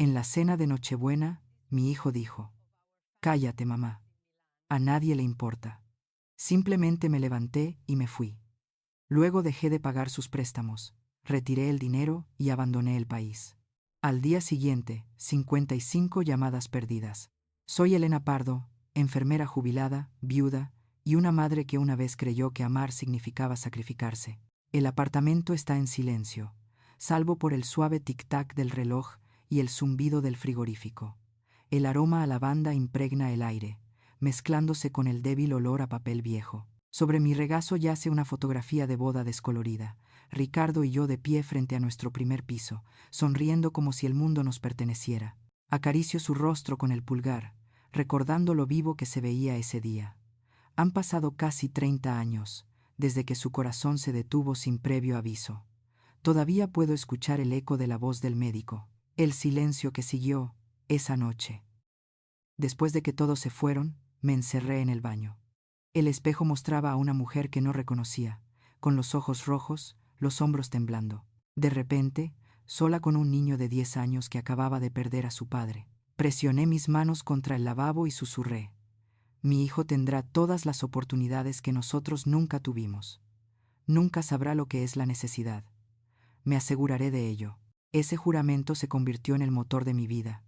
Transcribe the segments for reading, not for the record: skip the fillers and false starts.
En la cena de Nochebuena, mi hijo dijo: «Cállate, mamá. A nadie le importa». Simplemente me levanté y me fui. Luego dejé de pagar sus préstamos, retiré el dinero y abandoné el país. Al día siguiente, 55 llamadas perdidas. Soy Elena Pardo, enfermera jubilada, viuda, y una madre que una vez creyó que amar significaba sacrificarse. El apartamento está en silencio, salvo por el suave tic-tac del reloj y el zumbido del frigorífico. El aroma a lavanda impregna el aire, mezclándose con el débil olor a papel viejo. Sobre mi regazo yace una fotografía de boda descolorida, Ricardo y yo de pie frente a nuestro primer piso, sonriendo como si el mundo nos perteneciera. Acaricio su rostro con el pulgar, recordando lo vivo que se veía ese día. Han pasado casi 30 años, desde que su corazón se detuvo sin previo aviso. Todavía puedo escuchar el eco de la voz del médico, el silencio que siguió esa noche. Después de que todos se fueron, me encerré en el baño. El espejo mostraba a una mujer que no reconocía, con los ojos rojos, los hombros temblando. De repente, sola con un niño de 10 años que acababa de perder a su padre, presioné mis manos contra el lavabo y susurré: «Mi hijo tendrá todas las oportunidades que nosotros nunca tuvimos. Nunca sabrá lo que es la necesidad. Me aseguraré de ello». Ese juramento se convirtió en el motor de mi vida.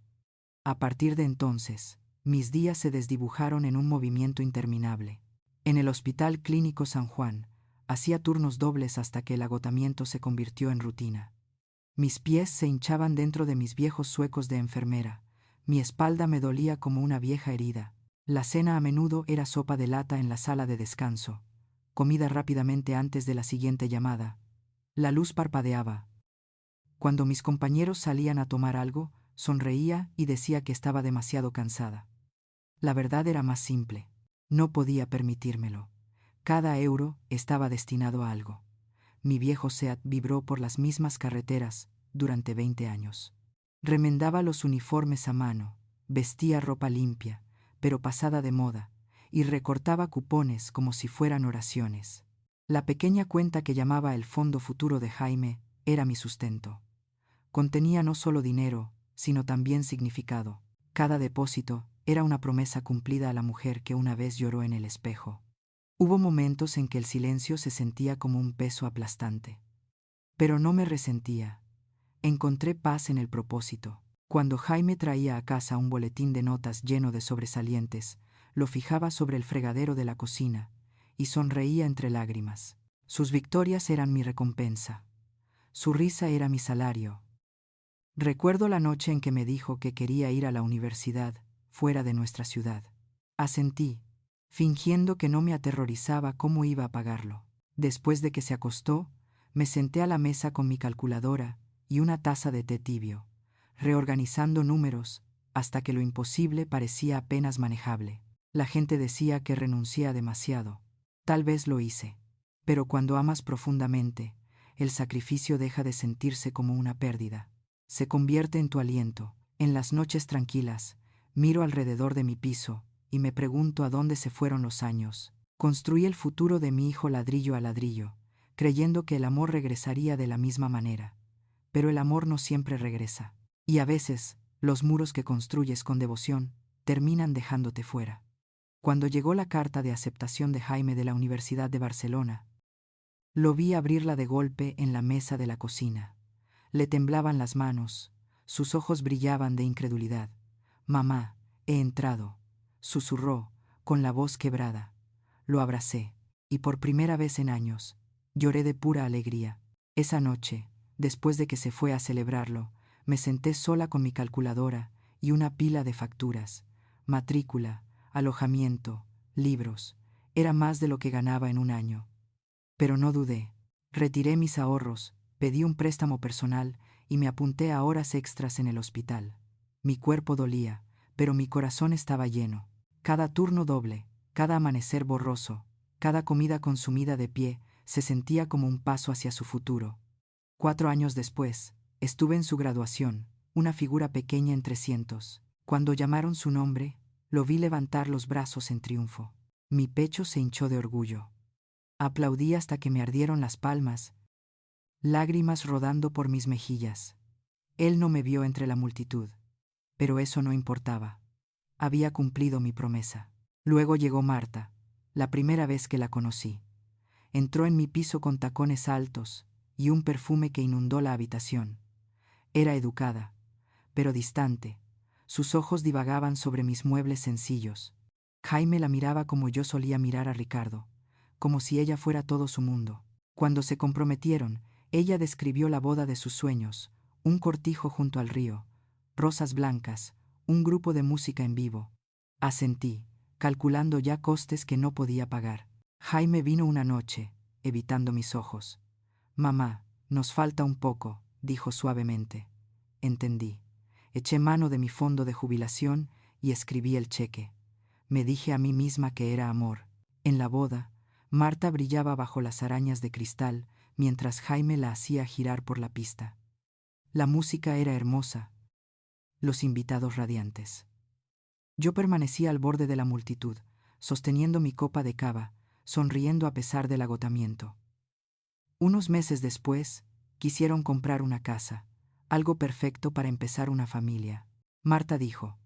A partir de entonces, mis días se desdibujaron en un movimiento interminable. En el Hospital Clínico San Juan, hacía turnos dobles hasta que el agotamiento se convirtió en rutina. Mis pies se hinchaban dentro de mis viejos zuecos de enfermera, mi espalda me dolía como una vieja herida. La cena a menudo era sopa de lata en la sala de descanso, comida rápidamente antes de la siguiente llamada. La luz parpadeaba. Cuando mis compañeros salían a tomar algo, sonreía y decía que estaba demasiado cansada. La verdad era más simple. No podía permitírmelo. Cada euro estaba destinado a algo. Mi viejo Seat vibró por las mismas carreteras durante 20 años. Remendaba los uniformes a mano, vestía ropa limpia, pero pasada de moda, y recortaba cupones como si fueran oraciones. La pequeña cuenta que llamaba el Fondo Futuro de Jaime era mi sustento. Contenía no solo dinero, sino también significado. Cada depósito era una promesa cumplida a la mujer que una vez lloró en el espejo. Hubo momentos en que el silencio se sentía como un peso aplastante. Pero no me resentía. Encontré paz en el propósito. Cuando Jaime traía a casa un boletín de notas lleno de sobresalientes, lo fijaba sobre el fregadero de la cocina y sonreía entre lágrimas. Sus victorias eran mi recompensa. Su risa era mi salario. Recuerdo la noche en que me dijo que quería ir a la universidad, fuera de nuestra ciudad. Asentí, fingiendo que no me aterrorizaba cómo iba a pagarlo. Después de que se acostó, me senté a la mesa con mi calculadora y una taza de té tibio, reorganizando números hasta que lo imposible parecía apenas manejable. La gente decía que renuncié a demasiado. Tal vez lo hice. Pero cuando amas profundamente, el sacrificio deja de sentirse como una pérdida. Se convierte en tu aliento. En las noches tranquilas, miro alrededor de mi piso y me pregunto a dónde se fueron los años. Construí el futuro de mi hijo ladrillo a ladrillo, creyendo que el amor regresaría de la misma manera. Pero el amor no siempre regresa. Y a veces, los muros que construyes con devoción terminan dejándote fuera. Cuando llegó la carta de aceptación de Jaime de la Universidad de Barcelona, lo vi abrirla de golpe en la mesa de la cocina. Le temblaban las manos, sus ojos brillaban de incredulidad. «Mamá, he entrado», susurró, con la voz quebrada. Lo abracé, y por primera vez en años, lloré de pura alegría. Esa noche, después de que se fue a celebrarlo, me senté sola con mi calculadora y una pila de facturas, matrícula, alojamiento, libros. Era más de lo que ganaba en un año. Pero no dudé. Retiré mis ahorros, pedí un préstamo personal y me apunté a horas extras en el hospital. Mi cuerpo dolía, pero mi corazón estaba lleno. Cada turno doble, cada amanecer borroso, cada comida consumida de pie, se sentía como un paso hacia su futuro. 4 años después, estuve en su graduación, una figura pequeña entre cientos. Cuando llamaron su nombre, lo vi levantar los brazos en triunfo. Mi pecho se hinchó de orgullo. Aplaudí hasta que me ardieron las palmas, lágrimas rodando por mis mejillas. Él no me vio entre la multitud. Pero eso no importaba. Había cumplido mi promesa. Luego llegó Marta, la primera vez que la conocí. Entró en mi piso con tacones altos y un perfume que inundó la habitación. Era educada, pero distante. Sus ojos divagaban sobre mis muebles sencillos. Jaime la miraba como yo solía mirar a Ricardo, como si ella fuera todo su mundo. Cuando se comprometieron, ella describió la boda de sus sueños, un cortijo junto al río, rosas blancas, un grupo de música en vivo. Asentí, calculando ya costes que no podía pagar. Jaime vino una noche, evitando mis ojos. Mamá, nos falta un poco, dijo suavemente. Entendí. Eché mano de mi fondo de jubilación y escribí el cheque. Me dije a mí misma que era amor. En la boda, Marta brillaba bajo las arañas de cristal, mientras Jaime la hacía girar por la pista. La música era hermosa, los invitados radiantes. Yo permanecía al borde de la multitud, sosteniendo mi copa de cava, sonriendo a pesar del agotamiento. Unos meses después, quisieron comprar una casa, algo perfecto para empezar una familia. Marta dijo: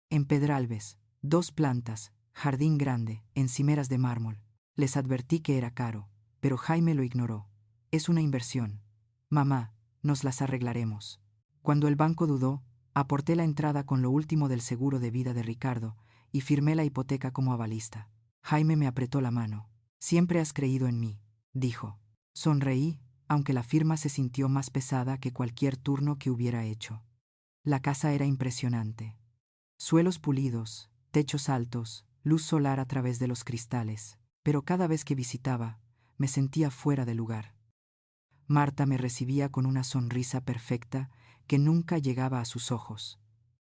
en Pedralbes, 2 plantas, jardín grande, encimeras de mármol. Les advertí que era caro, pero Jaime lo ignoró. Es una inversión. Mamá, nos las arreglaremos. Cuando el banco dudó, aporté la entrada con lo último del seguro de vida de Ricardo y firmé la hipoteca como avalista. Jaime me apretó la mano. Siempre has creído en mí, dijo. Sonreí, aunque la firma se sintió más pesada que cualquier turno que hubiera hecho. La casa era impresionante. Suelos pulidos, techos altos, luz solar a través de los cristales, pero cada vez que visitaba, me sentía fuera de lugar. Marta me recibía con una sonrisa perfecta que nunca llegaba a sus ojos.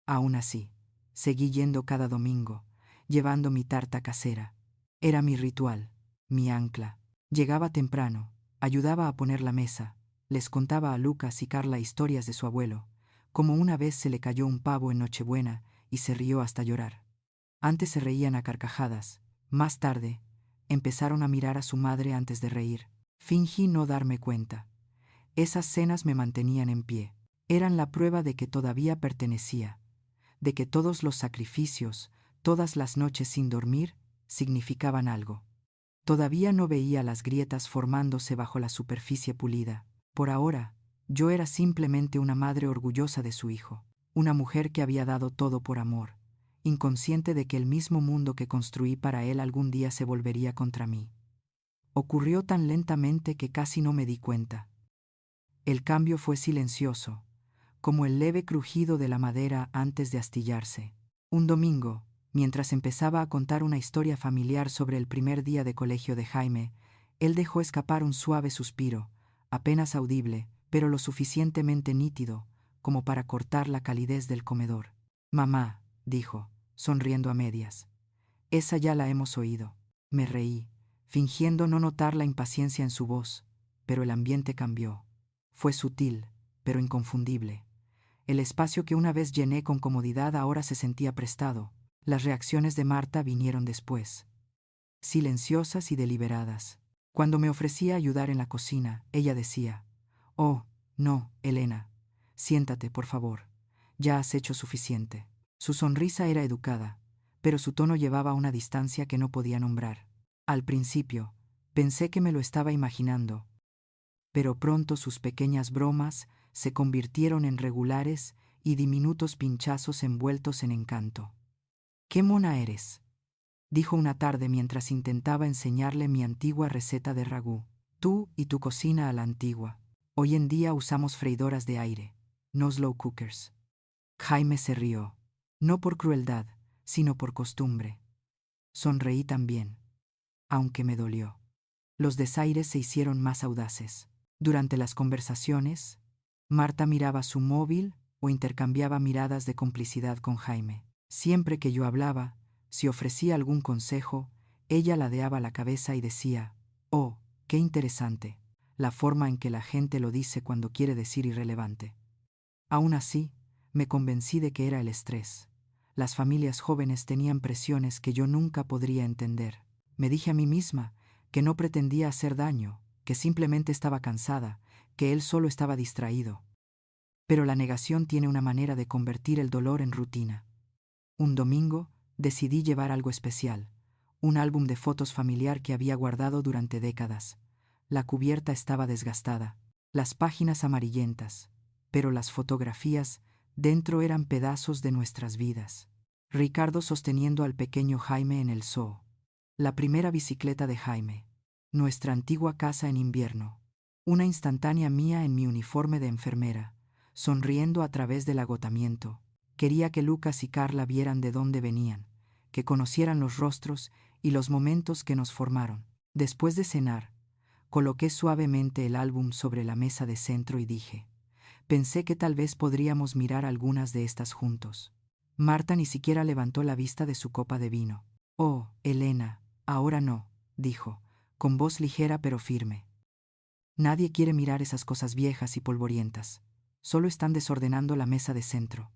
Aún así, seguí yendo cada domingo, llevando mi tarta casera. Era mi ritual, mi ancla. Llegaba temprano, ayudaba a poner la mesa, les contaba a Lucas y Carla historias de su abuelo, como una vez se le cayó un pavo en Nochebuena y se rió hasta llorar. Antes se reían a carcajadas, más tarde, empezaron a mirar a su madre antes de reír. Fingí no darme cuenta. Esas cenas me mantenían en pie. Eran la prueba de que todavía pertenecía, de que todos los sacrificios, todas las noches sin dormir, significaban algo. Todavía no veía las grietas formándose bajo la superficie pulida. Por ahora, yo era simplemente una madre orgullosa de su hijo, una mujer que había dado todo por amor, inconsciente de que el mismo mundo que construí para él algún día se volvería contra mí. Ocurrió tan lentamente que casi no me di cuenta. El cambio fue silencioso, como el leve crujido de la madera antes de astillarse. Un domingo, mientras empezaba a contar una historia familiar sobre el primer día de colegio de Jaime, él dejó escapar un suave suspiro, apenas audible, pero lo suficientemente nítido como para cortar la calidez del comedor. Mamá, dijo, sonriendo a medias. Esa ya la hemos oído. Me reí, fingiendo no notar la impaciencia en su voz, pero el ambiente cambió. Fue sutil, pero inconfundible. El espacio que una vez llené con comodidad ahora se sentía prestado. Las reacciones de Marta vinieron después, silenciosas y deliberadas. Cuando me ofrecía ayudar en la cocina, ella decía: «Oh, no, Elena, siéntate, por favor. Ya has hecho suficiente». Su sonrisa era educada, pero su tono llevaba una distancia que no podía nombrar. Al principio, pensé que me lo estaba imaginando, pero pronto sus pequeñas bromas se convirtieron en regulares y diminutos pinchazos envueltos en encanto. «¿Qué mona eres?», dijo una tarde mientras intentaba enseñarle mi antigua receta de ragú. «Tú y tu cocina a la antigua. Hoy en día usamos freidoras de aire, no slow cookers». Jaime se rió, no por crueldad, sino por costumbre. Sonreí también, aunque me dolió. Los desaires se hicieron más audaces. Durante las conversaciones, Marta miraba su móvil o intercambiaba miradas de complicidad con Jaime. Siempre que yo hablaba, si ofrecía algún consejo, ella ladeaba la cabeza y decía: «Oh, qué interesante, la forma en que la gente lo dice cuando quiere decir irrelevante». Aún así, me convencí de que era el estrés. Las familias jóvenes tenían presiones que yo nunca podría entender. Me dije a mí misma que no pretendía hacer daño, que simplemente estaba cansada, que él solo estaba distraído. Pero la negación tiene una manera de convertir el dolor en rutina. Un domingo, decidí llevar algo especial, un álbum de fotos familiar que había guardado durante décadas. La cubierta estaba desgastada, las páginas amarillentas, pero las fotografías dentro eran pedazos de nuestras vidas. Ricardo sosteniendo al pequeño Jaime en el zoo. La primera bicicleta de Jaime. Nuestra antigua casa en invierno. Una instantánea mía en mi uniforme de enfermera, sonriendo a través del agotamiento. Quería que Lucas y Carla vieran de dónde venían, que conocieran los rostros y los momentos que nos formaron. Después de cenar, coloqué suavemente el álbum sobre la mesa de centro y dije, pensé que tal vez podríamos mirar algunas de estas juntos. Marta ni siquiera levantó la vista de su copa de vino. Oh, Elena, ahora no, dijo, con voz ligera pero firme. Nadie quiere mirar esas cosas viejas y polvorientas. Solo están desordenando la mesa de centro.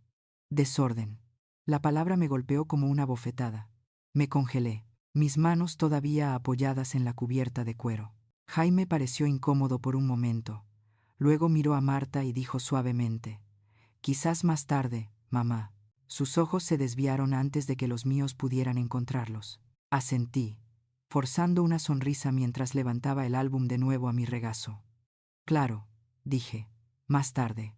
Desorden. La palabra me golpeó como una bofetada. Me congelé, mis manos todavía apoyadas en la cubierta de cuero. Jaime pareció incómodo por un momento. Luego miró a Marta y dijo suavemente, quizás más tarde, mamá. Sus ojos se desviaron antes de que los míos pudieran encontrarlos. Asentí, forzando una sonrisa mientras levantaba el álbum de nuevo a mi regazo. Claro, dije, más tarde.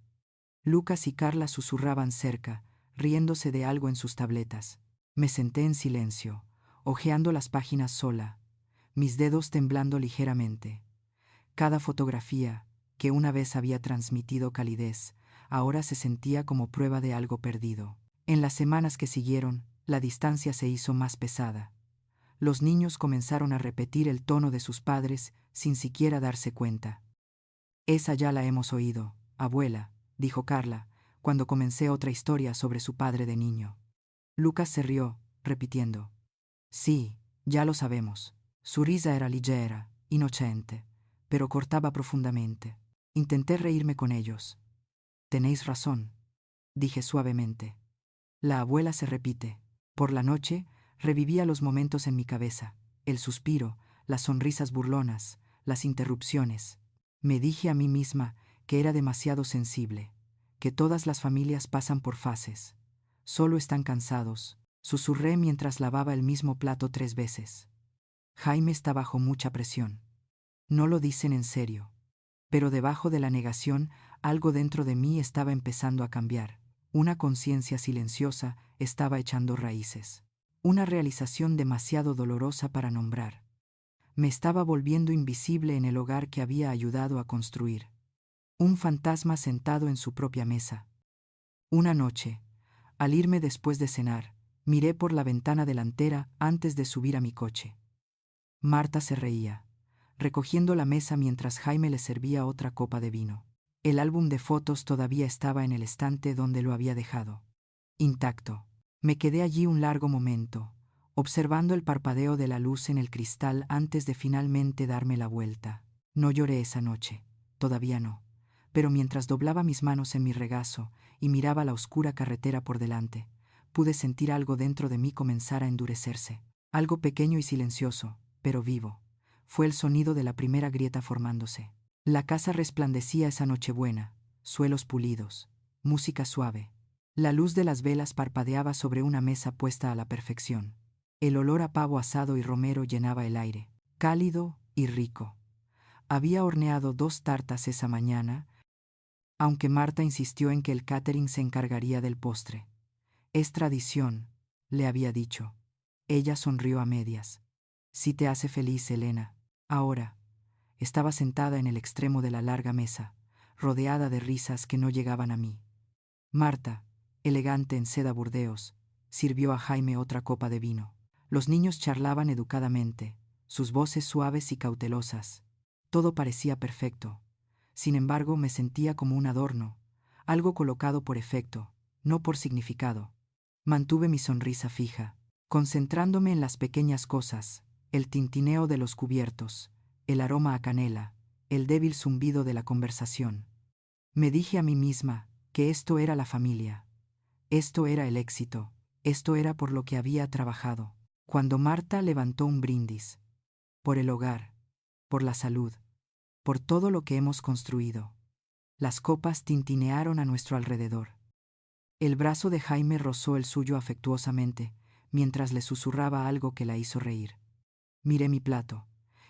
Lucas y Carla susurraban cerca, riéndose de algo en sus tabletas. Me senté en silencio, hojeando las páginas sola, mis dedos temblando ligeramente. Cada fotografía, que una vez había transmitido calidez, ahora se sentía como prueba de algo perdido. En las semanas que siguieron, la distancia se hizo más pesada. Los niños comenzaron a repetir el tono de sus padres sin siquiera darse cuenta. Esa ya la hemos oído, abuela, dijo Carla, cuando comencé otra historia sobre su padre de niño. Lucas se rió, repitiendo. Sí, ya lo sabemos. Su risa era ligera, inocente, pero cortaba profundamente. Intenté reírme con ellos. Tenéis razón, dije suavemente. La abuela se repite. Por la noche, revivía los momentos en mi cabeza, el suspiro, las sonrisas burlonas, las interrupciones. Me dije a mí misma que era demasiado sensible, que todas las familias pasan por fases. Solo están cansados, susurré mientras lavaba el mismo plato 3 veces. Jaime está bajo mucha presión. No lo dicen en serio. Pero debajo de la negación, algo dentro de mí estaba empezando a cambiar. Una conciencia silenciosa estaba echando raíces. Una realización demasiado dolorosa para nombrar. Me estaba volviendo invisible en el hogar que había ayudado a construir. Un fantasma sentado en su propia mesa. Una noche, al irme después de cenar, miré por la ventana delantera antes de subir a mi coche. Marta se reía, recogiendo la mesa mientras Jaime le servía otra copa de vino. El álbum de fotos todavía estaba en el estante donde lo había dejado. Intacto. Me quedé allí un largo momento, observando el parpadeo de la luz en el cristal antes de finalmente darme la vuelta. No lloré esa noche, todavía no, pero mientras doblaba mis manos en mi regazo y miraba la oscura carretera por delante, pude sentir algo dentro de mí comenzar a endurecerse. Algo pequeño y silencioso, pero vivo. Fue el sonido de la primera grieta formándose. La casa resplandecía esa nochebuena, suelos pulidos, música suave. La luz de las velas parpadeaba sobre una mesa puesta a la perfección. El olor a pavo asado y romero llenaba el aire, cálido y rico. Había horneado 2 tartas esa mañana, aunque Marta insistió en que el catering se encargaría del postre. Es tradición, le había dicho. Ella sonrió a medias. Si te hace feliz, Elena. Ahora. Estaba sentada en el extremo de la larga mesa, rodeada de risas que no llegaban a mí. Marta, elegante en seda burdeos, sirvió a Jaime otra copa de vino. Los niños charlaban educadamente, sus voces suaves y cautelosas. Todo parecía perfecto. Sin embargo, me sentía como un adorno, algo colocado por efecto, no por significado. Mantuve mi sonrisa fija, concentrándome en las pequeñas cosas, el tintineo de los cubiertos, el aroma a canela, el débil zumbido de la conversación. Me dije a mí misma que esto era la familia. Esto era el éxito. Esto era por lo que había trabajado. Cuando Marta levantó un brindis. Por el hogar. Por la salud. Por todo lo que hemos construido. Las copas tintinearon a nuestro alrededor. El brazo de Jaime rozó el suyo afectuosamente, mientras le susurraba algo que la hizo reír. Miré mi plato,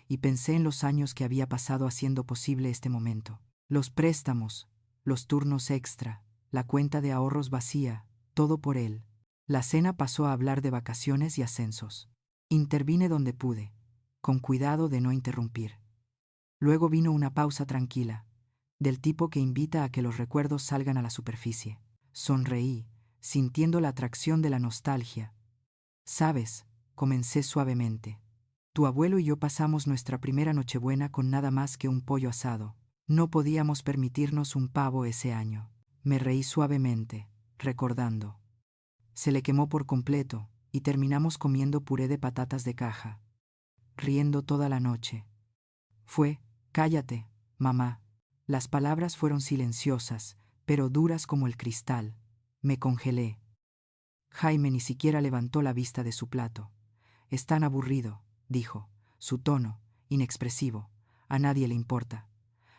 y pensé en los años que había pasado haciendo posible este momento. Los préstamos, los turnos extra, la cuenta de ahorros vacía, todo por él. La cena pasó a hablar de vacaciones y ascensos. Intervine donde pude, con cuidado de no interrumpir. Luego vino una pausa tranquila, del tipo que invita a que los recuerdos salgan a la superficie. Sonreí, sintiendo la atracción de la nostalgia. «Sabes», comencé suavemente, «tu abuelo y yo pasamos nuestra primera Nochebuena con nada más que un pollo asado. No podíamos permitirnos un pavo ese año». Me reí suavemente, recordando. Se le quemó por completo, y terminamos comiendo puré de patatas de caja, riendo toda la noche. Fue, «Cállate, mamá». Las palabras fueron silenciosas, pero duras como el cristal. Me congelé. Jaime ni siquiera levantó la vista de su plato. «Es tan aburrido», dijo, su tono, inexpresivo. «A nadie le importa».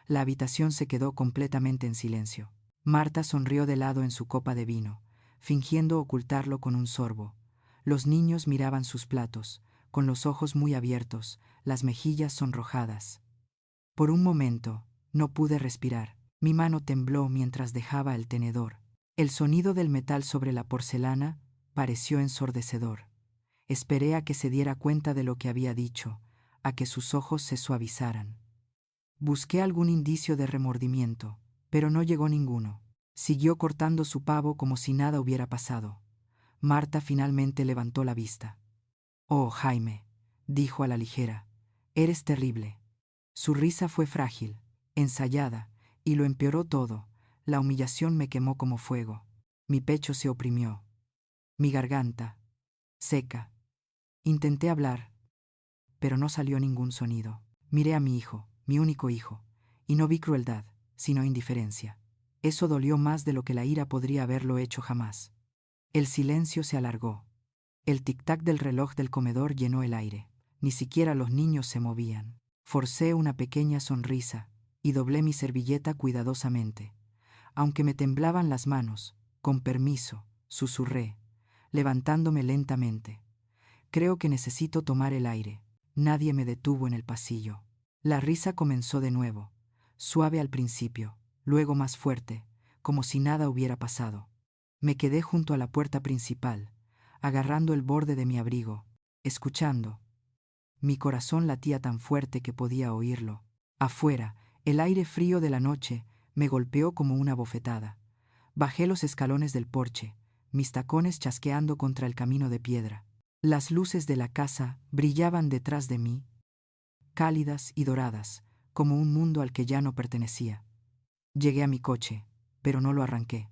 La habitación se quedó completamente en silencio. Marta sonrió de lado en su copa de vino, fingiendo ocultarlo con un sorbo. Los niños miraban sus platos, con los ojos muy abiertos, las mejillas sonrojadas. Por un momento, no pude respirar. Mi mano tembló mientras dejaba el tenedor. El sonido del metal sobre la porcelana pareció ensordecedor. Esperé a que se diera cuenta de lo que había dicho, a que sus ojos se suavizaran. Busqué algún indicio de remordimiento, pero no llegó ninguno. Siguió cortando su pavo como si nada hubiera pasado. Marta finalmente levantó la vista. «Oh, Jaime», dijo a la ligera, «eres terrible». Su risa fue frágil, ensayada, y lo empeoró todo. La humillación me quemó como fuego. Mi pecho se oprimió. Mi garganta, seca. Intenté hablar, pero no salió ningún sonido. Miré a mi hijo, mi único hijo, y no vi crueldad, sino indiferencia. Eso dolió más de lo que la ira podría haberlo hecho jamás. El silencio se alargó. El tic-tac del reloj del comedor llenó el aire. Ni siquiera los niños se movían. Forcé una pequeña sonrisa y doblé mi servilleta cuidadosamente. Aunque me temblaban las manos, «con permiso», susurré, levantándome lentamente. «Creo que necesito tomar el aire». Nadie me detuvo en el pasillo. La risa comenzó de nuevo, suave al principio, luego más fuerte, como si nada hubiera pasado. Me quedé junto a la puerta principal, agarrando el borde de mi abrigo, escuchando. Mi corazón latía tan fuerte que podía oírlo. Afuera, el aire frío de la noche me golpeó como una bofetada. Bajé los escalones del porche, mis tacones chasqueando contra el camino de piedra. Las luces de la casa brillaban detrás de mí, cálidas y doradas, como un mundo al que ya no pertenecía. Llegué a mi coche, pero no lo arranqué.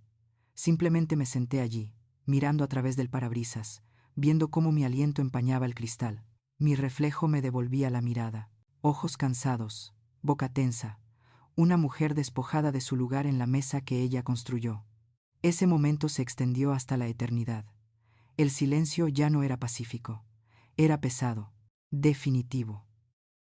Simplemente me senté allí, mirando a través del parabrisas, viendo cómo mi aliento empañaba el cristal. Mi reflejo me devolvía la mirada. Ojos cansados, boca tensa, una mujer despojada de su lugar en la mesa que ella construyó. Ese momento se extendió hasta la eternidad. El silencio ya no era pacífico, era pesado, definitivo.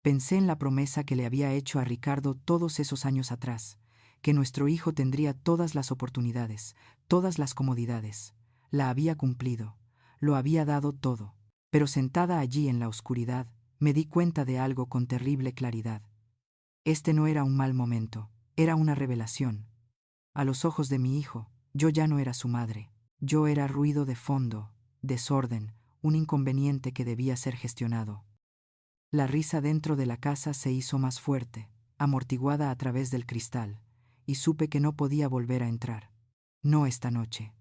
Pensé en la promesa que le había hecho a Ricardo todos esos años atrás, que nuestro hijo tendría todas las oportunidades, todas las comodidades. La había cumplido, lo había dado todo. Pero sentada allí en la oscuridad, me di cuenta de algo con terrible claridad. Este no era un mal momento, era una revelación. A los ojos de mi hijo, yo ya no era su madre. Yo era ruido de fondo, desorden, un inconveniente que debía ser gestionado. La risa dentro de la casa se hizo más fuerte, amortiguada a través del cristal, y supe que no podía volver a entrar. No esta noche.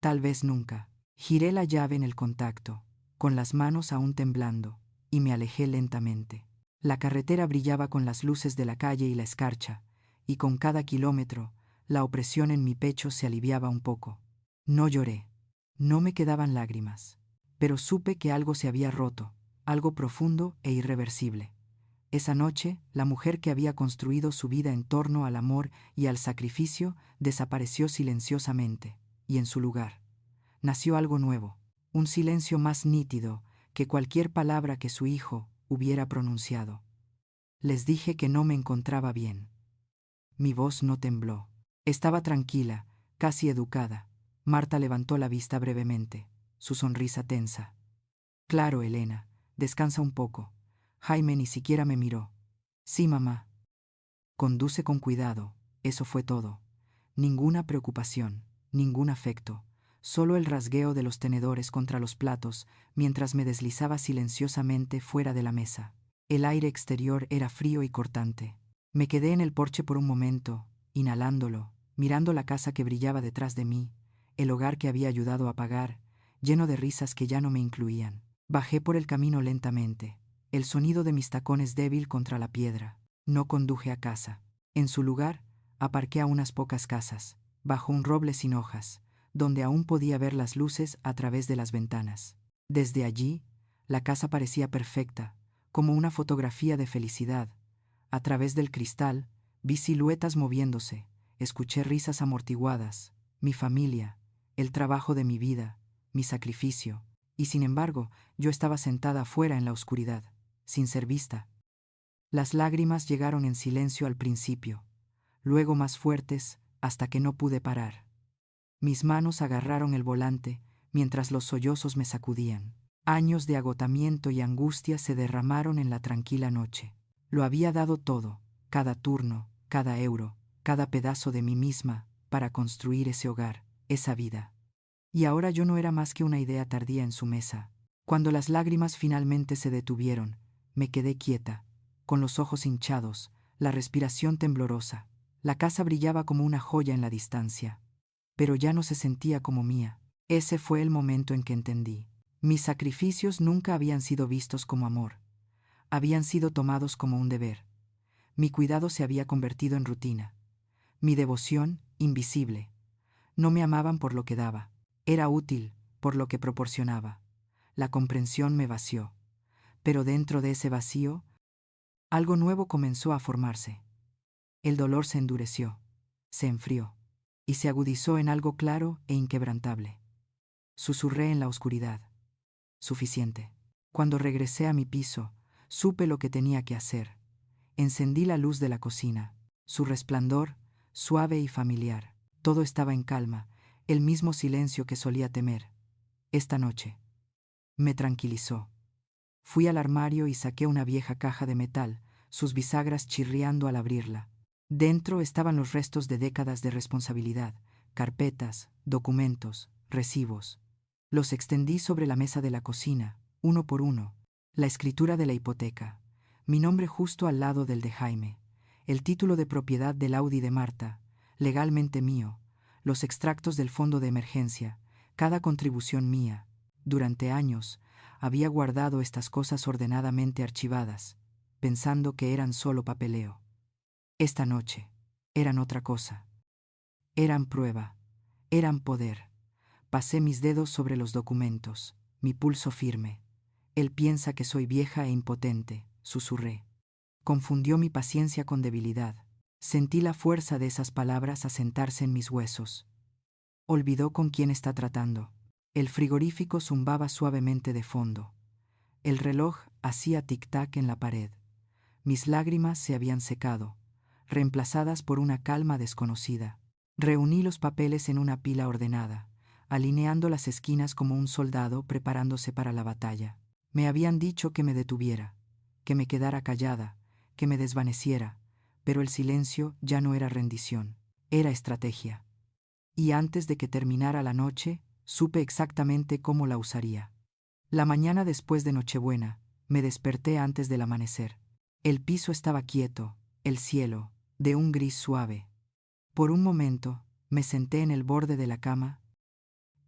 Tal vez nunca. Giré la llave en el contacto, con las manos aún temblando, y me alejé lentamente. La carretera brillaba con las luces de la calle y la escarcha, y con cada kilómetro, la opresión en mi pecho se aliviaba un poco. No lloré. No me quedaban lágrimas. Pero supe que algo se había roto, algo profundo e irreversible. Esa noche, la mujer que había construido su vida en torno al amor y al sacrificio desapareció silenciosamente, y en su lugar nació algo nuevo, un silencio más nítido que cualquier palabra que su hijo hubiera pronunciado. Les dije que no me encontraba bien. Mi voz no tembló. Estaba tranquila, casi educada. Marta levantó la vista brevemente, su sonrisa tensa. Claro, Elena, descansa un poco. Jaime ni siquiera me miró. Sí, mamá. Conduce con cuidado, eso fue todo. Ninguna preocupación, ningún afecto, solo el rasgueo de los tenedores contra los platos mientras me deslizaba silenciosamente fuera de la mesa. El aire exterior era frío y cortante. Me quedé en el porche por un momento, inhalándolo, mirando la casa que brillaba detrás de mí, el hogar que había ayudado a pagar, lleno de risas que ya no me incluían. Bajé por el camino lentamente, el sonido de mis tacones débil contra la piedra. No conduje a casa. En su lugar, aparqué a unas pocas casas, bajo un roble sin hojas, donde aún podía ver las luces a través de las ventanas. Desde allí, la casa parecía perfecta, como una fotografía de felicidad. A través del cristal, vi siluetas moviéndose, escuché risas amortiguadas, mi familia, el trabajo de mi vida, mi sacrificio, y sin embargo, yo estaba sentada afuera en la oscuridad, sin ser vista. Las lágrimas llegaron en silencio al principio, luego más fuertes hasta que no pude parar. Mis manos agarraron el volante mientras los sollozos me sacudían. Años de agotamiento y angustia se derramaron en la tranquila noche. Lo había dado todo, cada turno, cada euro, cada pedazo de mí misma, para construir ese hogar, esa vida. Y ahora yo no era más que una idea tardía en su mesa. Cuando las lágrimas finalmente se detuvieron, me quedé quieta, con los ojos hinchados, la respiración temblorosa. La casa brillaba como una joya en la distancia, pero ya no se sentía como mía. Ese fue el momento en que entendí. Mis sacrificios nunca habían sido vistos como amor, habían sido tomados como un deber. Mi cuidado se había convertido en rutina. Mi devoción, invisible. No me amaban por lo que daba. Era útil por lo que proporcionaba. La comprensión me vació. Pero dentro de ese vacío, algo nuevo comenzó a formarse. El dolor se endureció, se enfrió, y se agudizó en algo claro e inquebrantable. Susurré en la oscuridad. Suficiente. Cuando regresé a mi piso, supe lo que tenía que hacer. Encendí la luz de la cocina. Su resplandor, suave y familiar. Todo estaba en calma, el mismo silencio que solía temer. Esta noche. Me tranquilizó. Fui al armario y saqué una vieja caja de metal, sus bisagras chirriando al abrirla. Dentro estaban los restos de décadas de responsabilidad, carpetas, documentos, recibos. Los extendí sobre la mesa de la cocina, uno por uno. La escritura de la hipoteca, mi nombre justo al lado del de Jaime, el título de propiedad del Audi de Marta, legalmente mío, los extractos del fondo de emergencia, cada contribución mía. Durante años, había guardado estas cosas ordenadamente archivadas, pensando que eran solo papeleo. Esta noche, eran otra cosa. Eran prueba, eran poder. Pasé mis dedos sobre los documentos, mi pulso firme. Él piensa que soy vieja e impotente, susurré. Confundió mi paciencia con debilidad. Sentí la fuerza de esas palabras asentarse en mis huesos. Olvidó con quién está tratando. El frigorífico zumbaba suavemente de fondo. El reloj hacía tic-tac en la pared. Mis lágrimas se habían secado, reemplazadas por una calma desconocida. Reuní los papeles en una pila ordenada, alineando las esquinas como un soldado preparándose para la batalla. Me habían dicho que me detuviera, que me quedara callada, que me desvaneciera, pero el silencio ya no era rendición, era estrategia. Y antes de que terminara la noche, supe exactamente cómo la usaría. La mañana después de Nochebuena, me desperté antes del amanecer. El piso estaba quieto, el cielo, de un gris suave. Por un momento, me senté en el borde de la cama,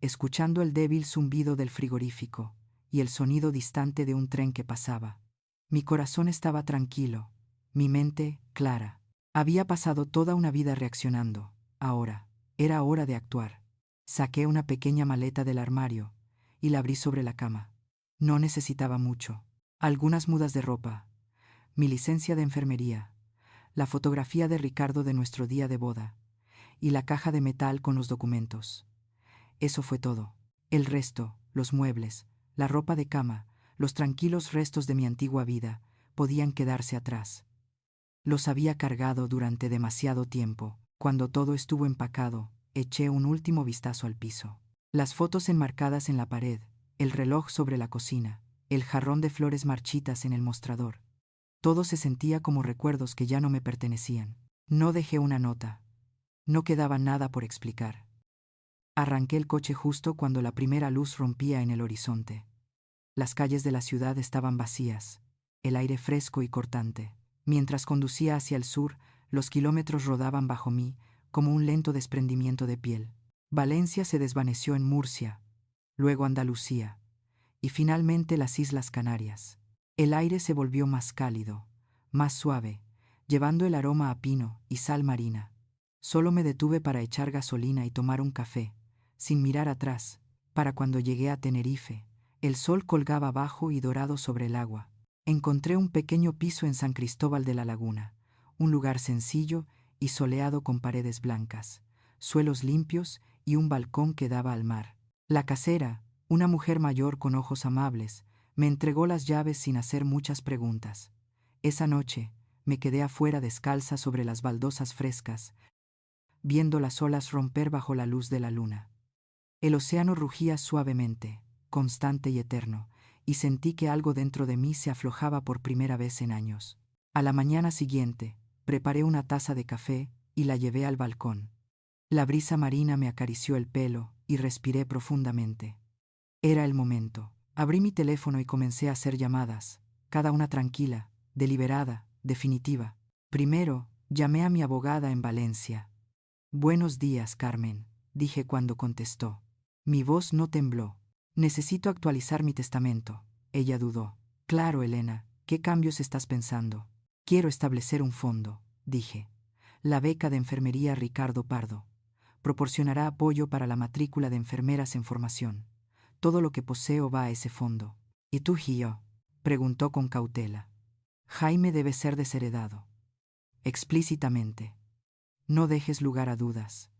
escuchando el débil zumbido del frigorífico y el sonido distante de un tren que pasaba. Mi corazón estaba tranquilo, mi mente clara. Había pasado toda una vida reaccionando. Ahora, era hora de actuar. Saqué una pequeña maleta del armario y la abrí sobre la cama. No necesitaba mucho. Algunas mudas de ropa, mi licencia de enfermería, la fotografía de Ricardo de nuestro día de boda y la caja de metal con los documentos. Eso fue todo. El resto, los muebles, la ropa de cama, los tranquilos restos de mi antigua vida, podían quedarse atrás. Los había cargado durante demasiado tiempo. Cuando todo estuvo empacado, eché un último vistazo al piso. Las fotos enmarcadas en la pared, el reloj sobre la cocina, el jarrón de flores marchitas en el mostrador. Todo se sentía como recuerdos que ya no me pertenecían. No dejé una nota. No quedaba nada por explicar. Arranqué el coche justo cuando la primera luz rompía en el horizonte. Las calles de la ciudad estaban vacías, el aire fresco y cortante. Mientras conducía hacia el sur, los kilómetros rodaban bajo mí como un lento desprendimiento de piel. Valencia se desvaneció en Murcia, luego Andalucía, y finalmente las Islas Canarias. El aire se volvió más cálido, más suave, llevando el aroma a pino y sal marina. Solo me detuve para echar gasolina y tomar un café, sin mirar atrás, para cuando llegué a Tenerife. El sol colgaba bajo y dorado sobre el agua. Encontré un pequeño piso en San Cristóbal de la Laguna, un lugar sencillo y soleado con paredes blancas, suelos limpios y un balcón que daba al mar. La casera, una mujer mayor con ojos amables, me entregó las llaves sin hacer muchas preguntas. Esa noche me quedé afuera descalza sobre las baldosas frescas, viendo las olas romper bajo la luz de la luna. El océano rugía suavemente, constante y eterno, y sentí que algo dentro de mí se aflojaba por primera vez en años. A la mañana siguiente, preparé una taza de café y la llevé al balcón. La brisa marina me acarició el pelo y respiré profundamente. Era el momento. Abrí mi teléfono y comencé a hacer llamadas, cada una tranquila, deliberada, definitiva. Primero, llamé a mi abogada en Valencia. «Buenos días, Carmen», dije cuando contestó. Mi voz no tembló. «Necesito actualizar mi testamento». Ella dudó. «Claro, Elena, ¿qué cambios estás pensando?» «Quiero establecer un fondo», dije. «La beca de enfermería Ricardo Pardo. Proporcionará apoyo para la matrícula de enfermeras en formación. Todo lo que poseo va a ese fondo». «¿Y tú, Gio?», preguntó con cautela. «Jaime debe ser desheredado». «Explícitamente. No dejes lugar a dudas».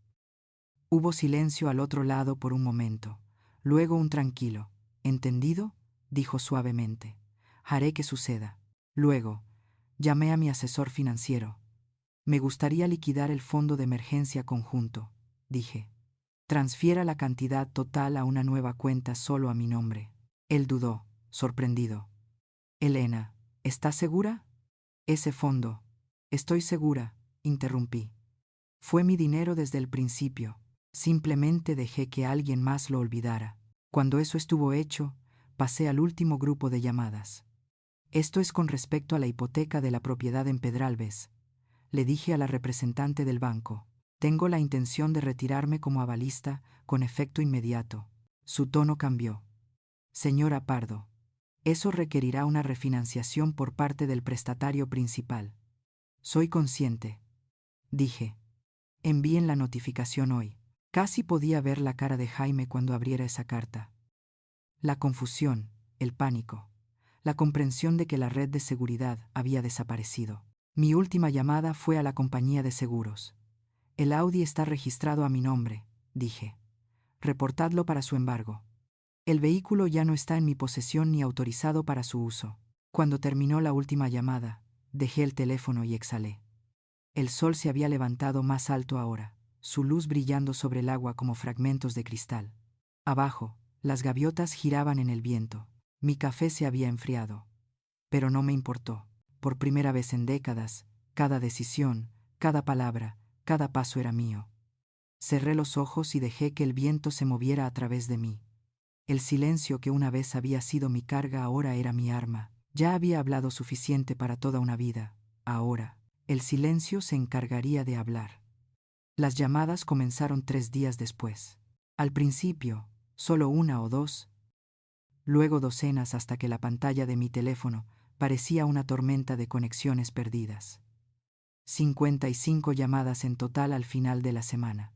Hubo silencio al otro lado por un momento. Luego un tranquilo. «¿Entendido?», dijo suavemente. «Haré que suceda». Luego, llamé a mi asesor financiero. «Me gustaría liquidar el fondo de emergencia conjunto», dije. «Transfiera la cantidad total a una nueva cuenta solo a mi nombre». Él dudó, sorprendido. «Elena, ¿estás segura?» «Ese fondo». «Estoy segura», interrumpí. «Fue mi dinero desde el principio. Simplemente dejé que alguien más lo olvidara». Cuando eso estuvo hecho, pasé al último grupo de llamadas. «Esto es con respecto a la hipoteca de la propiedad en Pedralbes», le dije a la representante del banco. «Tengo la intención de retirarme como avalista con efecto inmediato». Su tono cambió. «Señora Pardo, eso requerirá una refinanciación por parte del prestatario principal». «Soy consciente», dije. «Envíen la notificación hoy». Casi podía ver la cara de Jaime cuando abriera esa carta. La confusión, el pánico, la comprensión de que la red de seguridad había desaparecido. Mi última llamada fue a la compañía de seguros. «El Audi está registrado a mi nombre», dije. «Reportadlo para su embargo. El vehículo ya no está en mi posesión ni autorizado para su uso». Cuando terminó la última llamada, dejé el teléfono y exhalé. El sol se había levantado más alto ahora, su luz brillando sobre el agua como fragmentos de cristal. Abajo, las gaviotas giraban en el viento. Mi café se había enfriado. Pero no me importó. Por primera vez en décadas, cada decisión, cada palabra, cada paso era mío. Cerré los ojos y dejé que el viento se moviera a través de mí. El silencio que una vez había sido mi carga ahora era mi arma. Ya había hablado suficiente para toda una vida. Ahora, el silencio se encargaría de hablar. Las llamadas comenzaron 3 días después. Al principio, solo 1 o 2. Luego docenas hasta que la pantalla de mi teléfono parecía una tormenta de conexiones perdidas. 55 llamadas en total al final de la semana.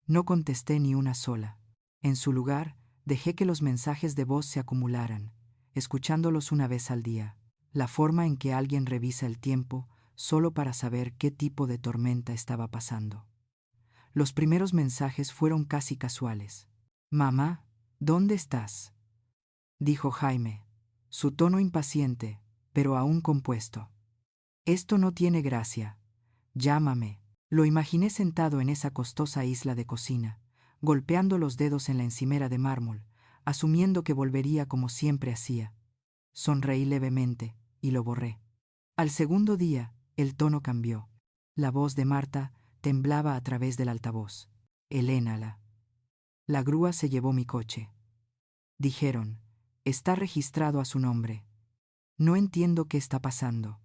No contesté ni una sola. En su lugar, dejé que los mensajes de voz se acumularan, escuchándolos una vez al día. La forma en que alguien revisa el tiempo solo para saber qué tipo de tormenta estaba pasando. Los primeros mensajes fueron casi casuales. «Mamá, ¿dónde estás?», dijo Jaime, su tono impaciente, pero aún compuesto. Esto no tiene gracia. Llámame. Lo imaginé sentado en esa costosa isla de cocina, golpeando los dedos en la encimera de mármol, asumiendo que volvería como siempre hacía. Sonreí levemente, y lo borré. Al segundo día, el tono cambió. La voz de Marta temblaba a través del altavoz. Elena, la grúa se llevó mi coche. Dijeron, está registrado a su nombre. No entiendo qué está pasando.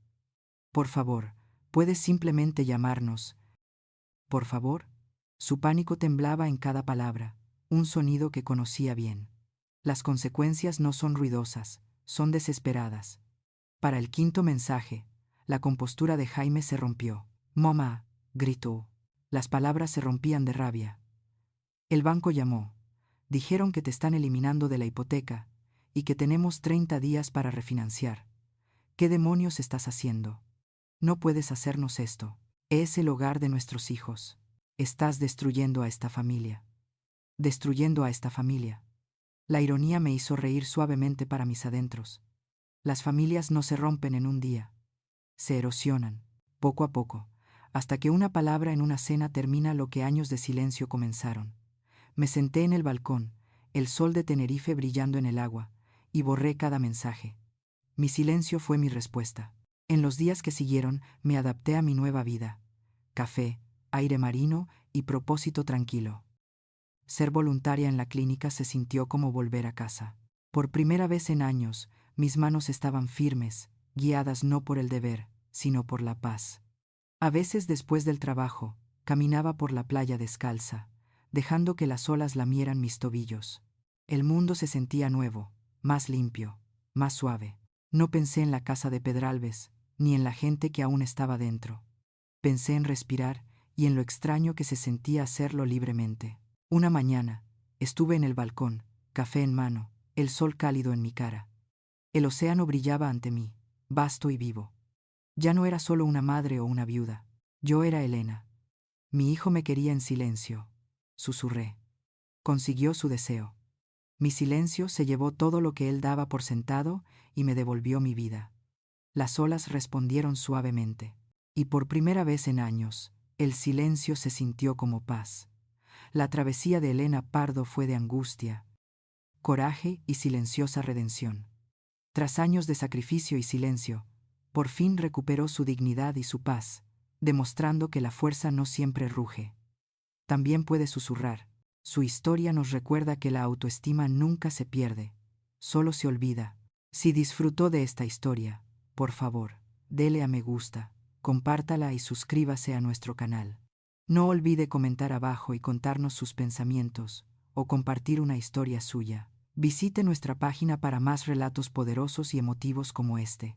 Por favor, ¿puedes simplemente llamarnos? Por favor. Su pánico temblaba en cada palabra, un sonido que conocía bien. Las consecuencias no son ruidosas, son desesperadas. Para el quinto mensaje, la compostura de Jaime se rompió. Mamá, gritó. Las palabras se rompían de rabia. El banco llamó. Dijeron que te están eliminando de la hipoteca y que tenemos 30 días para refinanciar. ¿Qué demonios estás haciendo? No puedes hacernos esto. Es el hogar de nuestros hijos. Estás destruyendo a esta familia. Destruyendo a esta familia. La ironía me hizo reír suavemente para mis adentros. Las familias no se rompen en un día. Se erosionan, poco a poco, hasta que una palabra en una cena termina lo que años de silencio comenzaron. Me senté en el balcón, el sol de Tenerife brillando en el agua, y borré cada mensaje. Mi silencio fue mi respuesta. En los días que siguieron me adapté a mi nueva vida. Café, aire marino y propósito tranquilo. Ser voluntaria en la clínica se sintió como volver a casa. Por primera vez en años, mis manos estaban firmes, guiadas no por el deber, sino por la paz. A veces después del trabajo, caminaba por la playa descalza, dejando que las olas lamieran mis tobillos. El mundo se sentía nuevo, más limpio, más suave. No pensé en la casa de Pedralbes, ni en la gente que aún estaba dentro. Pensé en respirar y en lo extraño que se sentía hacerlo libremente. Una mañana, estuve en el balcón, café en mano, el sol cálido en mi cara. El océano brillaba ante mí, vasto y vivo. Ya no era solo una madre o una viuda. Yo era Elena. Mi hijo me quería en silencio. Susurré. Consiguió su deseo. Mi silencio se llevó todo lo que él daba por sentado y me devolvió mi vida. Las olas respondieron suavemente. Y por primera vez en años, el silencio se sintió como paz. La travesía de Elena Pardo fue de angustia, coraje y silenciosa redención. Tras años de sacrificio y silencio, por fin recuperó su dignidad y su paz, demostrando que la fuerza no siempre ruge. También puede susurrar. Su historia nos recuerda que la autoestima nunca se pierde, solo se olvida. Si disfrutó de esta historia, por favor, dele a me gusta, compártala y suscríbase a nuestro canal. No olvide comentar abajo y contarnos sus pensamientos, o compartir una historia suya. Visite nuestra página para más relatos poderosos y emotivos como este.